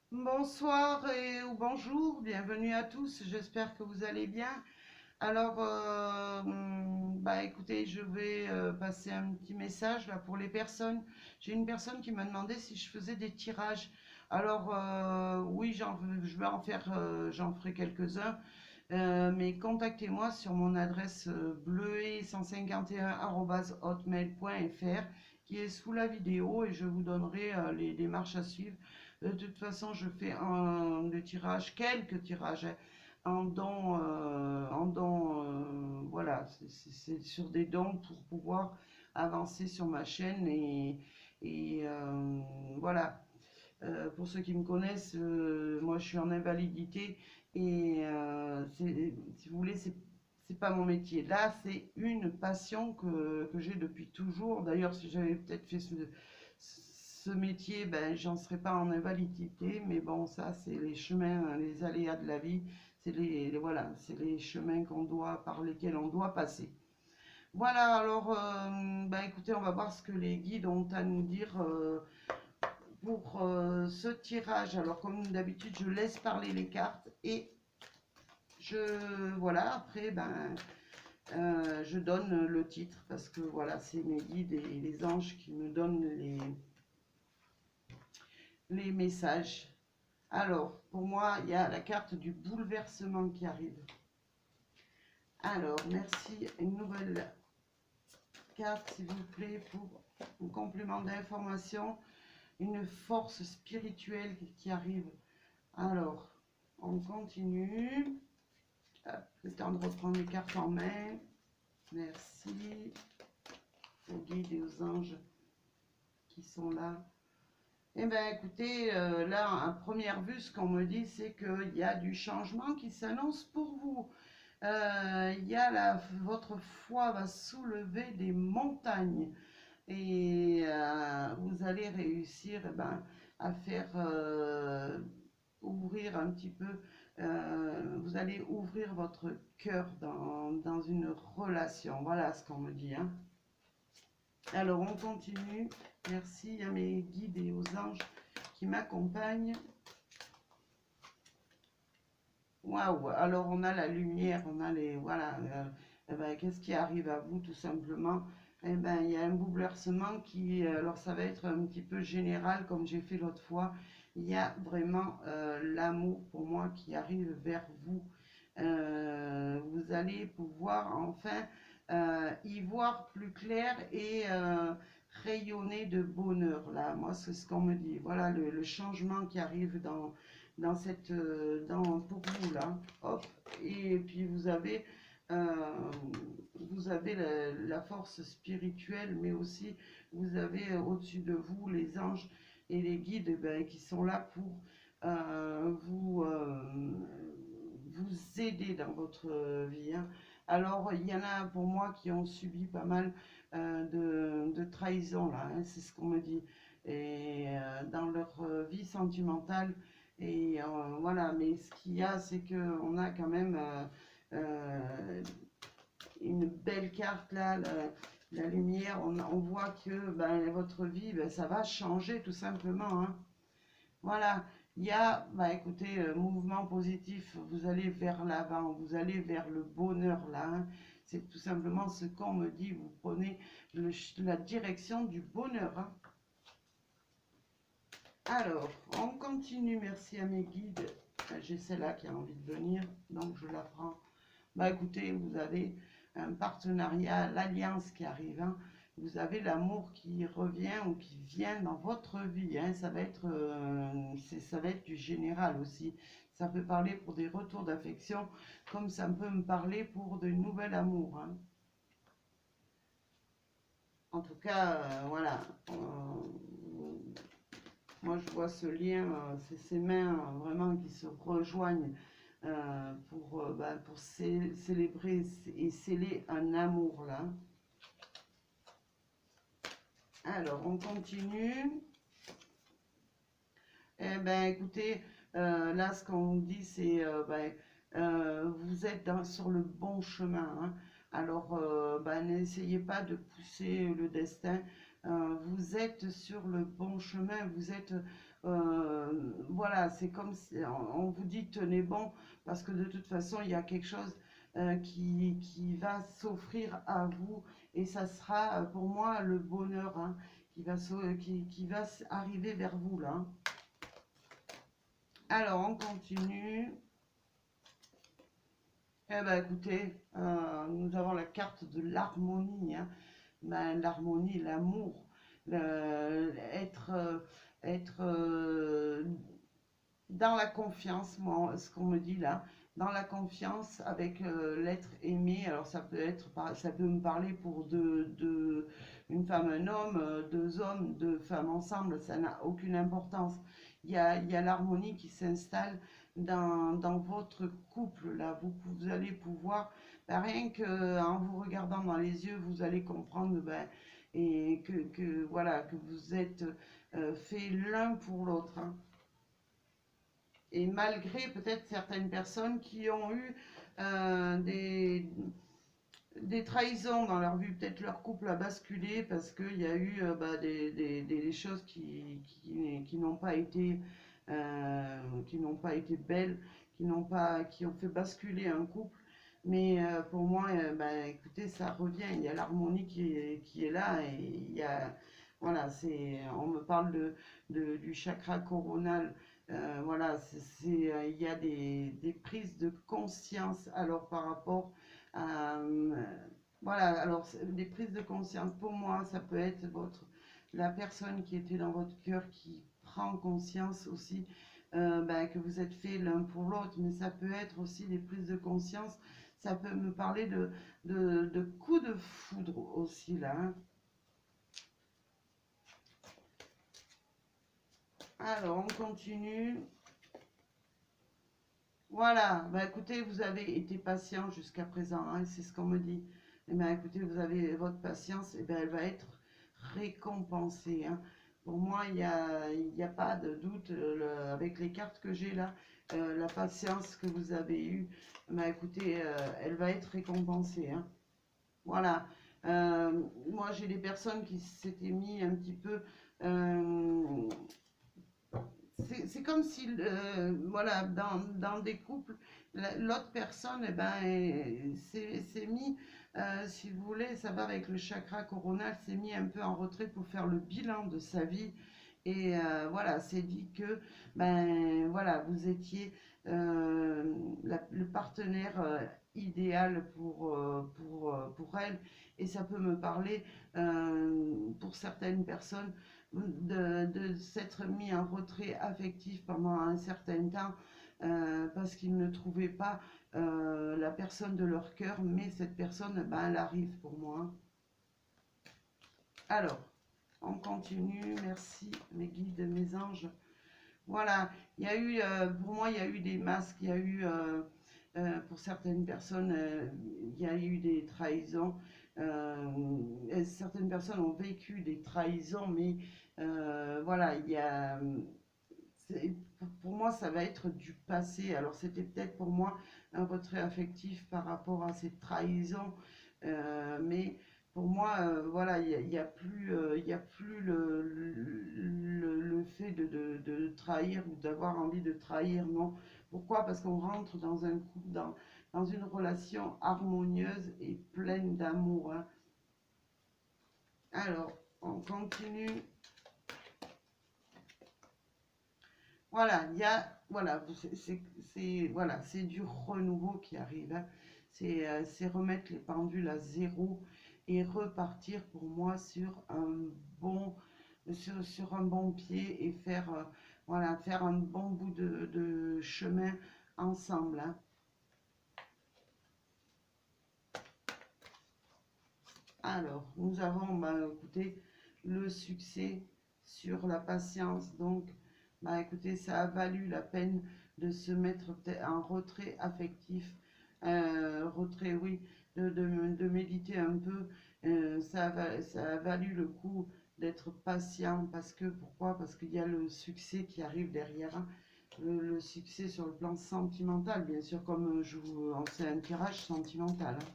Bonsoir ou bonjour, bienvenue à tous, j'espère que vous allez bien. Alors, écoutez, je vais passer un petit message là pour les personnes. J'ai une personne qui m'a demandé si je faisais des tirages. Alors, oui, je vais en faire, j'en ferai quelques-uns. Mais contactez-moi sur mon adresse bleuet151@hotmail.fr qui est sous la vidéo et je vous donnerai les démarches à suivre. De toute façon, je fais des tirages, quelques tirages, hein, voilà, c'est sur des dons pour pouvoir avancer sur ma chaîne et voilà. Pour ceux qui me connaissent, moi je suis en invalidité et si vous voulez, c'est pas mon métier. Là, c'est une passion que j'ai depuis toujours. D'ailleurs, si j'avais peut-être fait ce métier, ben, j'en serais pas en invalidité. Mais bon, ça, c'est les chemins, hein, les aléas de la vie. C'est voilà, c'est les chemins par lesquels on doit passer. Voilà, alors, écoutez, on va voir ce que les guides ont à nous dire pour ce tirage. Alors, comme d'habitude, je laisse parler les cartes et voilà, après, je donne le titre parce que voilà, c'est mes guides et les anges qui me donnent les messages. Alors, pour moi, il y a la carte du bouleversement qui arrive. Alors, merci. Une nouvelle carte, s'il vous plaît, pour un complément d'information. Une force spirituelle qui arrive. Alors, on continue. Hop, le temps de reprendre les cartes en main. Merci aux guides et aux anges qui sont là. Eh bien, écoutez, là, à première vue, ce qu'on me dit, c'est qu'il y a du changement qui s'annonce pour vous. Votre foi va soulever des montagnes et vous allez réussir à faire ouvrir un petit peu, vous allez ouvrir votre cœur dans une relation. Voilà ce qu'on me dit, hein. Alors, on continue. Merci à mes guides et aux anges qui m'accompagnent. Waouh! Alors, on a la lumière, on a les... Voilà. Qu'est-ce qui arrive à vous, tout simplement? Eh ben, il y a un bouleversement qui... alors, ça va être un petit peu général, comme j'ai fait l'autre fois. Il y a vraiment l'amour, pour moi, qui arrive vers vous. Vous allez pouvoir, enfin, y voir plus clair et rayonner de bonheur. Là, moi, c'est ce qu'on me dit. Voilà le changement qui arrive pour vous là. Hop. Et puis euh, vous avez la force spirituelle, mais aussi vous avez au-dessus de vous les anges et les guides qui sont là pour vous aider dans votre vie, hein. Alors, il y en a pour moi qui ont subi pas mal de trahison, là, hein, c'est ce qu'on me dit, et dans leur vie sentimentale. Et voilà, mais ce qu'il y a, c'est qu'on a quand même une belle carte là, la lumière. On voit que votre vie, ça va changer tout simplement, hein. Voilà, il y a, écoutez, mouvement positif, vous allez vers l'avant, vous allez vers le bonheur là, hein. C'est tout simplement ce qu'on me dit, vous prenez la direction du bonheur, hein. Alors, on continue, merci à mes guides. J'ai celle-là qui a envie de venir, donc je la prends. Écoutez, vous avez un partenariat, l'alliance qui arrive, hein. Vous avez l'amour qui revient ou qui vient dans votre vie, hein. Ça va être du général aussi. Ça peut parler pour des retours d'affection, comme ça peut me parler pour de nouvel amour, hein. En tout cas, voilà. Moi, je vois ce lien, c'est ces mains vraiment qui se rejoignent pour célébrer et sceller un amour là. Alors, on continue. Eh ben, écoutez, là, ce qu'on nous dit, c'est vous êtes sur le bon chemin, hein. Alors, n'essayez pas de pousser le destin. Vous êtes sur le bon chemin. voilà, c'est comme si on vous dit tenez bon, parce que de toute façon, il y a quelque chose qui va s'offrir à vous, et ça sera pour moi le bonheur, hein, qui va arriver vers vous là. Alors, on continue. Eh ben, écoutez, nous avons la carte de l'harmonie, hein. Ben, l'harmonie, l'amour, être, être dans la confiance, moi, ce qu'on me dit là, dans la confiance avec l'être aimé. Alors ça peut être, ça peut me parler pour une femme, un homme, deux hommes, deux femmes ensemble, ça n'a aucune importance. Il y a l'harmonie qui s'installe dans votre couple là. Vous allez pouvoir, ben, rien qu'en vous regardant dans les yeux, vous allez comprendre, ben, et voilà, que vous êtes fait l'un pour l'autre, hein. Et malgré peut-être certaines personnes qui ont eu euh, des, des trahisons dans leur vie, peut-être leur couple a basculé parce qu'il y a eu bah, des choses qui n'ont pas été belles, qui ont fait basculer un couple. Mais pour moi, bah, écoutez, ça revient. Il y a l'harmonie qui est là, et il y a, voilà, on me parle du chakra coronal. Voilà, il y a des prises de conscience alors par rapport à, voilà, alors des prises de conscience pour moi, ça peut être la personne qui était dans votre cœur qui prend conscience aussi, ben, que vous êtes fait l'un pour l'autre, mais ça peut être aussi des prises de conscience. Ça peut me parler de coups de foudre aussi là, hein. Alors, on continue. Voilà, bah écoutez, vous avez été patient jusqu'à présent, hein, c'est ce qu'on me dit. Eh bien, écoutez, vous avez votre patience, et bien, elle va être récompensée, hein. Pour moi, il y a pas de doute, avec les cartes que j'ai là, la patience que vous avez eue, bah écoutez, elle va être récompensée, hein. Voilà. Moi, j'ai des personnes qui s'étaient mis un petit peu... euh, c'est comme si, voilà, dans des couples, l'autre personne, eh ben, s'est mis, si vous voulez, ça va avec le chakra coronal, s'est mis un peu en retrait pour faire le bilan de sa vie. Et voilà, c'est dit que, ben, voilà, vous étiez le partenaire idéal pour elle. Et ça peut me parler, pour certaines personnes, de s'être mis en retrait affectif pendant un certain temps, parce qu'ils ne trouvaient pas la personne de leur cœur, mais cette personne, ben, elle arrive pour moi. Alors, on continue, merci mes guides, mes anges. Voilà, il y a eu, pour moi, il y a eu des masques, il y a eu, pour certaines personnes, il y a eu des trahisons. Certaines personnes ont vécu des trahisons, mais voilà, pour moi, ça va être du passé. Alors, c'était peut-être pour moi un retrait affectif par rapport à ces trahisons, mais pour moi, voilà, il y a plus le fait de trahir ou d'avoir envie de trahir, non. Pourquoi? Parce qu'on rentre dans un couple, dans une relation harmonieuse et pleine d'amour, hein. Alors, on continue. Voilà, voilà, voilà, c'est du renouveau qui arrive, hein. C'est remettre les pendules à zéro et repartir pour moi bon, sur un bon pied, et faire, voilà, faire un bon bout de chemin ensemble, hein. Alors, nous avons, bah, écoutez, le succès sur la patience. Donc, bah, écoutez, ça a valu la peine de se mettre en retrait affectif. Retrait, oui, de méditer un peu. Ça a valu le coup d'être patient. Parce que, pourquoi? Parce qu'il y a le succès qui arrive derrière, hein. Le succès sur le plan sentimental, bien sûr, comme c'est un tirage sentimental, hein.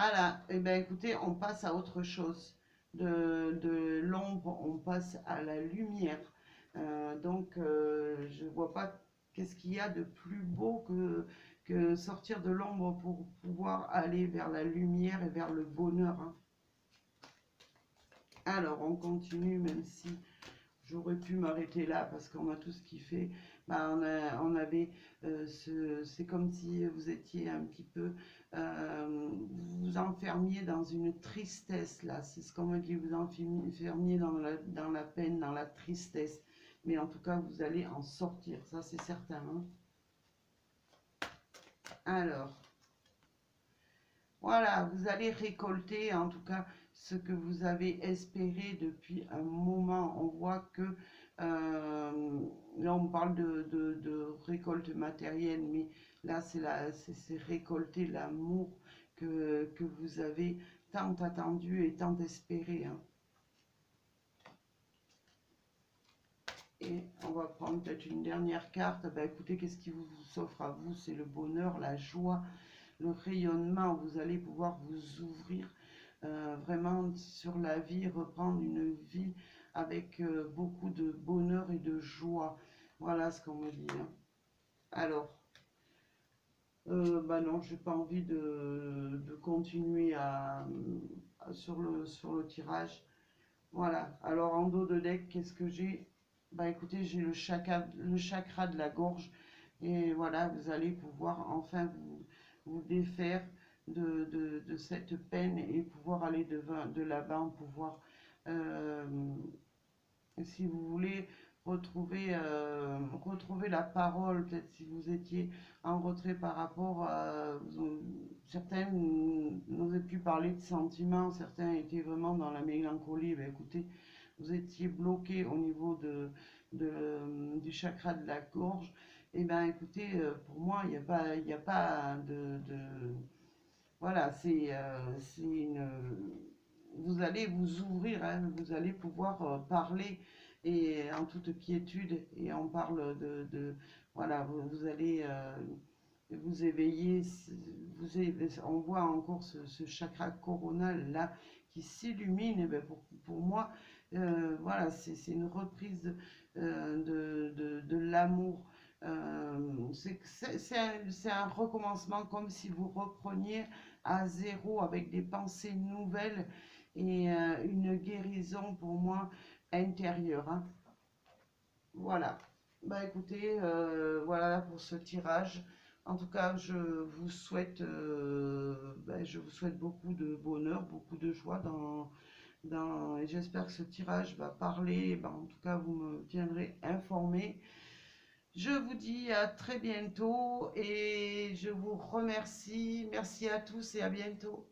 Ah là, eh bien écoutez, on passe à autre chose. de l'ombre, on passe à la lumière. Donc, je vois pas qu'est-ce qu'il y a de plus beau que sortir de l'ombre pour pouvoir aller vers la lumière et vers le bonheur, hein. Alors, on continue, même si j'aurais pu m'arrêter là parce qu'on a tout ce qui fait. Bah, on avait c'est comme si vous étiez un petit peu, vous vous enfermiez dans une tristesse là. C'est ce qu'on me dit, vous enfermiez dans la peine, dans la tristesse. Mais en tout cas, vous allez en sortir, ça c'est certain, hein. Alors, voilà, vous allez récolter en tout cas ce que vous avez espéré depuis un moment. On voit que là on parle de récolte matérielle, mais là c'est récolter l'amour que vous avez tant attendu et tant espéré, hein. Et on va prendre peut-être une dernière carte. Ben, écoutez, qu'est-ce qui vous s'offre à vous? C'est le bonheur, la joie, le rayonnement. Vous allez pouvoir vous ouvrir vraiment sur la vie, reprendre une vie avec beaucoup de bonheur et de joie. Voilà ce qu'on me dit, hein. Alors, bah non, j'ai pas envie de continuer sur le tirage. Voilà. Alors en dos de deck, qu'est-ce que j'ai? Bah écoutez, j'ai le chakra de la gorge. Et voilà, vous allez pouvoir enfin vous défaire de cette peine et pouvoir aller de l'avant, pouvoir, euh, si vous voulez, retrouver la parole. Peut-être si vous étiez en retrait par rapport à... Certains n'osaient plus parler de sentiments, certains étaient vraiment dans la mélancolie. Ben, écoutez, vous étiez bloqué au niveau du chakra de la gorge. Et ben écoutez, pour moi, il n'y a pas voilà, c'est une... Vous allez vous ouvrir, hein, vous allez pouvoir parler et en toute quiétude. Et on parle voilà, vous allez vous éveiller. On voit encore ce chakra coronal là qui s'illumine. Et ben pour moi, voilà, c'est une reprise de l'amour. C'est un recommencement comme si vous repreniez à zéro avec des pensées nouvelles et une guérison pour moi intérieure, hein. Voilà. Bah écoutez, voilà pour ce tirage. En tout cas, je vous souhaite beaucoup de bonheur, beaucoup de joie et j'espère que ce tirage va parler. Bah, en tout cas, vous me tiendrez informé. Je vous dis à très bientôt et je vous remercie. Merci à tous et à bientôt.